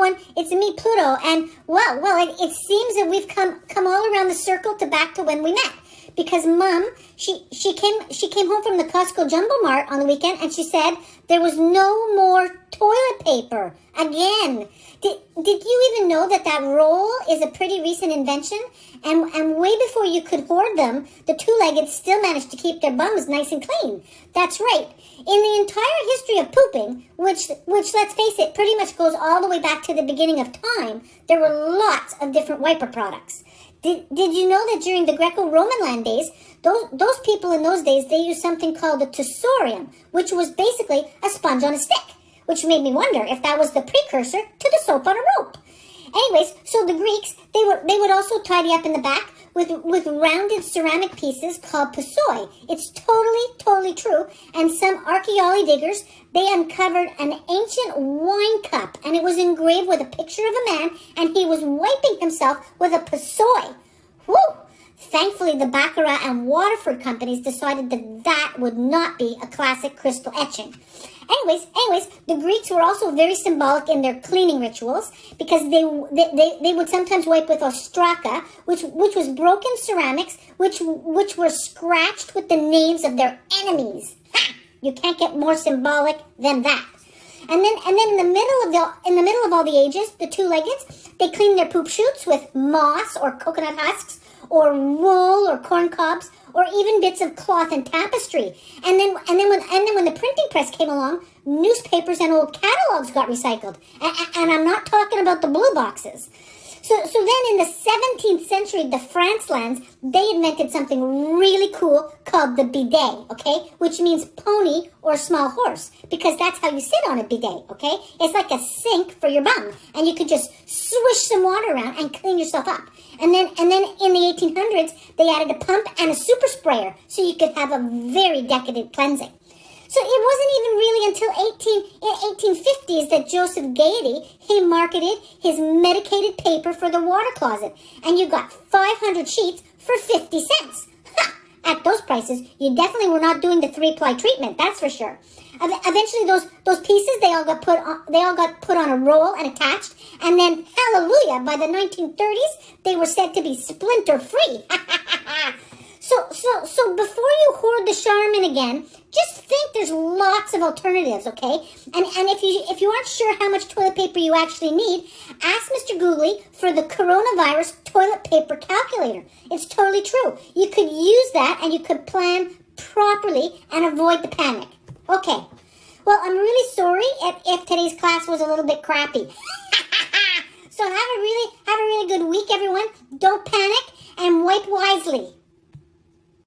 everyone, it's me, Pluto, and it seems that we've come all around the circle to back to when we met. Because Mom, she came home from the Costco Jumbo Mart on the weekend, and she said there was no more toilet paper again. Did you even know that roll is a pretty recent invention? And way before you could hoard them, the two-legged still managed to keep their bums nice and clean. That's right. In the entire history of pooping, which let's face it, pretty much goes all the way back to the beginning of time, there were lots of different wiper products. Did you know that during the Greco-Roman land days, those people in those days, they used something called a tussorium, which was basically a sponge on a stick, which made me wonder if that was the precursor to the soap on a rope. Anyways, so the Greeks, they would also tidy up in the back with rounded ceramic pieces called passoi. It's totally true. And some archaeology diggers, they uncovered an ancient wine cup, and it was engraved with a picture of a man, and he was wiping himself with a passoi. Whew! Thankfully, the Baccarat and Waterford companies decided that would not be a classic crystal etching. Anyways, the Greeks were also very symbolic in their cleaning rituals because they would sometimes wipe with ostraka, which was broken ceramics, which were scratched with the names of their enemies. Ha! You can't get more symbolic than that. And then in the middle of all the ages, the two-leggeds, they cleaned their poop chutes with moss or coconut husks, or wool or corn cobs, or even bits of cloth and tapestry. And then when the printing press came along, newspapers and old catalogs got recycled. And I'm not talking about the blue boxes. So then in the 17th century, the Francelands, they invented something really cool called the bidet, okay? Which means pony or small horse, because that's how you sit on a bidet, okay? It's like a sink for your bum, and you could just swish some water around and clean yourself up. And then in the 1800s, they added a pump and a super sprayer, so you could have a very decadent cleansing. So it wasn't even really until 1850s that Joseph Gaiety, he marketed his medicated paper for the water closet. And you got 500 sheets for 50 cents. Ha! At those prices, you definitely were not doing the 3-ply treatment, that's for sure. Eventually, those pieces, they all got put on a roll and attached. And then, hallelujah, by the 1930s, they were said to be splinter-free. So before you hoard the Charmin again, just think there's lots of alternatives, okay? And if you aren't sure how much toilet paper you actually need, ask Mr. Googly for the coronavirus toilet paper calculator. It's totally true. You could use that and you could plan properly and avoid the panic. Okay. Well, I'm really sorry if today's class was a little bit crappy. So have a really good week, everyone. Don't panic and wipe wisely.